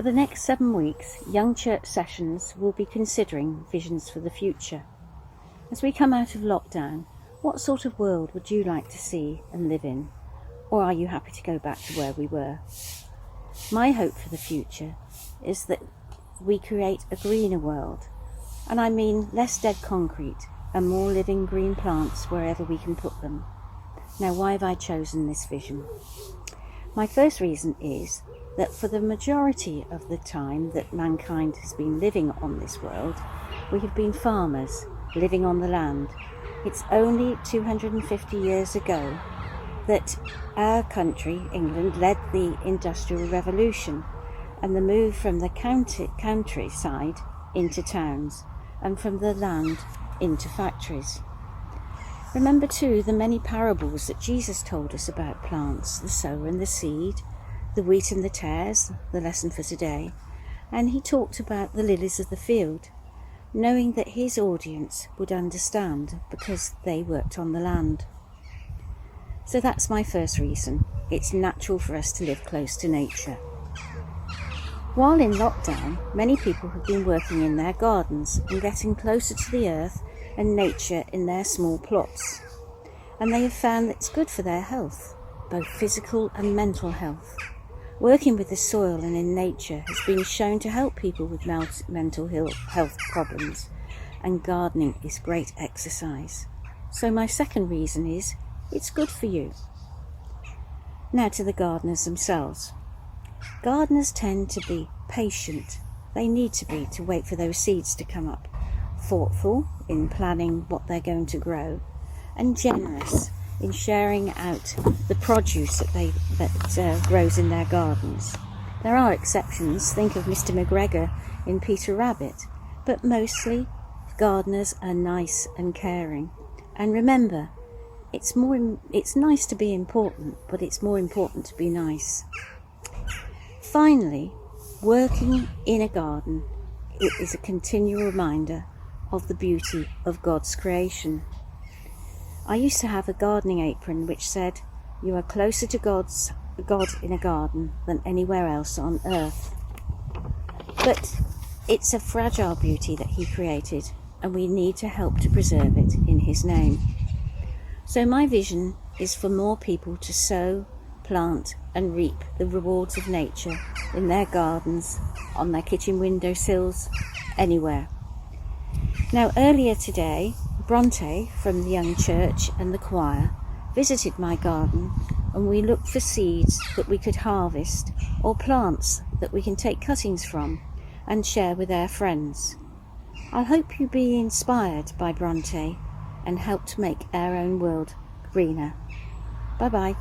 For the next 7 weeks, young church sessions will be considering visions for the future. As we come out of lockdown, what sort of world would you like to see and live in? Or are you happy to go back to where we were? My hope for the future is that we create a greener world, and I mean less dead concrete and more living green plants wherever we can put them. Now, why have I chosen this vision? My first reason is that for the majority of the time that mankind has been living on this world, we have been farmers living on the land. It's only 250 years ago that our country, England, led the Industrial Revolution and the move from the countryside into towns and from the land into factories. Remember too the many parables that Jesus told us about plants, the sower and the seed, the wheat and the tares, the lesson for today, and he talked about the lilies of the field, knowing that his audience would understand because they worked on the land. So that's my first reason. It's natural for us to live close to nature. While in lockdown, many people have been working in their gardens and getting closer to the earth and nature in their small plots, and they have found that it's good for their health, both physical and mental health. Working with the soil and in nature has been shown to help people with mental health problems, and gardening is great exercise. So my second reason is it's good for you. Now to the gardeners themselves. Gardeners tend to be patient. They need to be to wait for those seeds to come up, thoughtful in planning what they're going to grow, and generous in sharing out the produce that grows in their gardens. There are exceptions, think of Mr. McGregor in Peter Rabbit, but mostly gardeners are nice and caring. And remember, it's nice to be important, but it's more important to be nice. Finally, working in a garden, it is a continual reminder of the beauty of God's creation. I used to have a gardening apron which said, "You are closer to God in a garden than anywhere else on earth." But it's a fragile beauty that he created, and we need to help to preserve it in his name. So my vision is for more people to sow, plant and reap the rewards of nature in their gardens, on their kitchen windowsills, anywhere. Now, earlier today, Bronte from the young church and the choir visited my garden, and we looked for seeds that we could harvest or plants that we can take cuttings from and share with our friends. I hope you be inspired by Bronte and help to make our own world greener. Bye bye.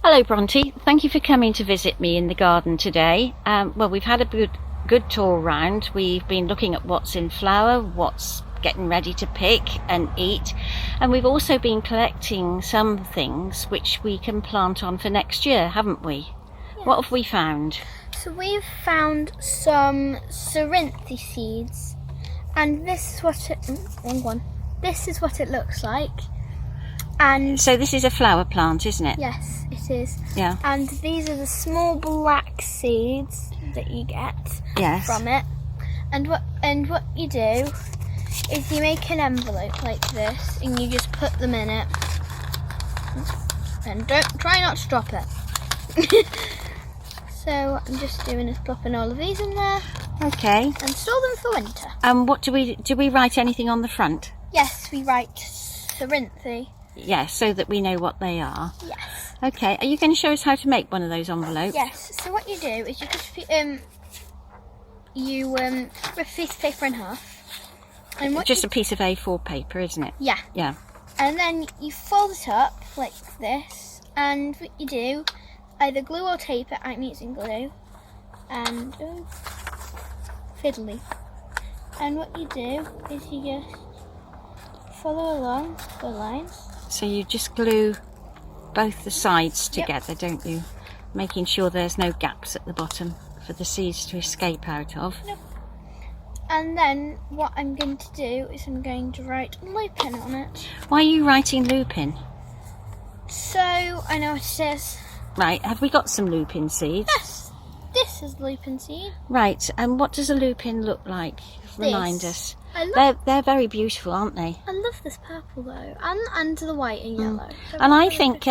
Hello Bronte, thank you for coming to visit me in the garden today. Well, we've had a good tour around. We've been looking at what's in flower, what's getting ready to pick and eat, and we've also been collecting some things which we can plant on for next year, haven't we? Yeah. What have we found? So we've found some cerinthy seeds, and this is what this is what it looks like. And so this is a flower plant, isn't it? Yes, it is. Yeah. And these are the small black seeds that you get from it. And what you do is you make an envelope like this, and you just put them in it. And try not to drop it. So I'm just doing is plopping all of these in there. Okay. And store them for winter. And what do we write anything on the front? Yes, we write cerinthy. Yes, so that we know what they are. Yes. Okay, are you going to show us how to make one of those envelopes? Yes, so what you do is you just rip a piece of paper in half. And just a piece of A4 paper, isn't it? Yeah. Yeah. And then you fold it up like this, and what you do, either glue or tape it. I'm using glue. And fiddly. And what you do is you just follow along the lines. So you just glue both the sides together, don't you? Making sure there's no gaps at the bottom for the seeds to escape out of. Yep. And then what I'm going to do is I'm going to write lupin on it. Why are you writing lupin? So I know what it is. Right, have we got some lupin seeds? Yes, this is the lupin seed. Right, and what does a lupin look like? Remind us. They're very beautiful, aren't they? I love this purple though, and the white and yellow. And I think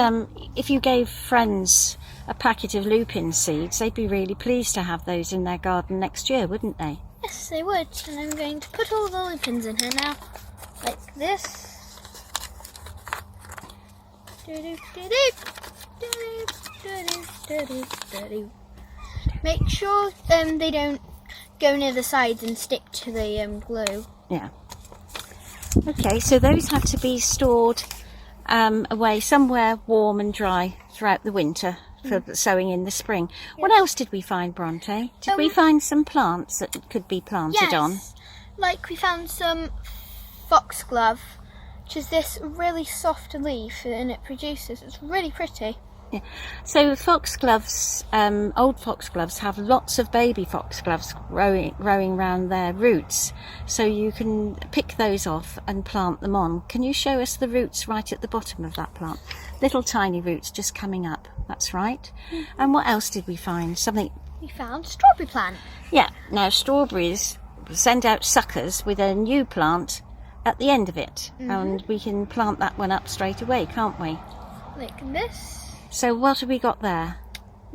if you gave friends a packet of lupin seeds, they'd be really pleased to have those in their garden next year, wouldn't they? Yes, they would. And I'm going to put all the lupins in here now, like this. Make sure they don't go near the sides and stick to the glue. Yeah. Okay, so those have to be stored away somewhere warm and dry throughout the winter for sowing in the spring. Yes. What else did we find, Bronte? Did we find some plants that could be planted on? Like we found some foxglove, which is this really soft leaf and it produces. It's really pretty. Yeah. So foxgloves, old foxgloves have lots of baby foxgloves growing around their roots, so you can pick those off and plant them on. Can you show us the roots right at the bottom of that plant? Little tiny roots just coming up, that's right. Mm-hmm. And what else did we find? Something. We found a strawberry plant. Yeah, now strawberries send out suckers with a new plant at the end of it, and we can plant that one up straight away, can't we? Like this. So what have we got there?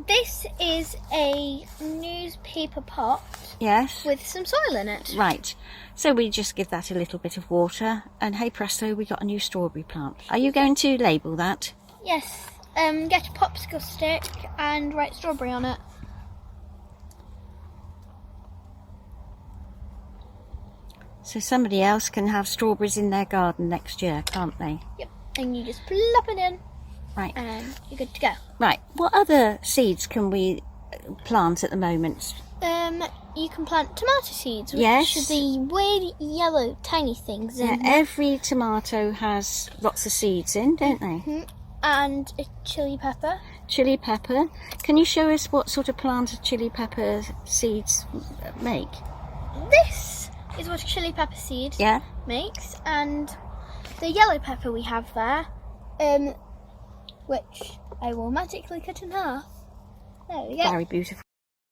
This is a newspaper pot. Yes. With some soil in it. Right. So we just give that a little bit of water and hey presto, we got a new strawberry plant. Are you going to label that? Yes. Get a popsicle stick and write strawberry on it. So somebody else can have strawberries in their garden next year, can't they? Yep. And you just plop it in. Right. And you're good to go. Right. What other seeds can we plant at the moment? You can plant tomato seeds, which yes. are the weird yellow tiny things. Yeah, every tomato has lots of seeds in, don't they? Mm-hmm. And a chili pepper. Chili pepper. Can you show us what sort of plant a chili pepper seeds make? This is what a chili pepper seed makes, and the yellow pepper we have there, which I will magically cut in half. There we go. Very beautiful.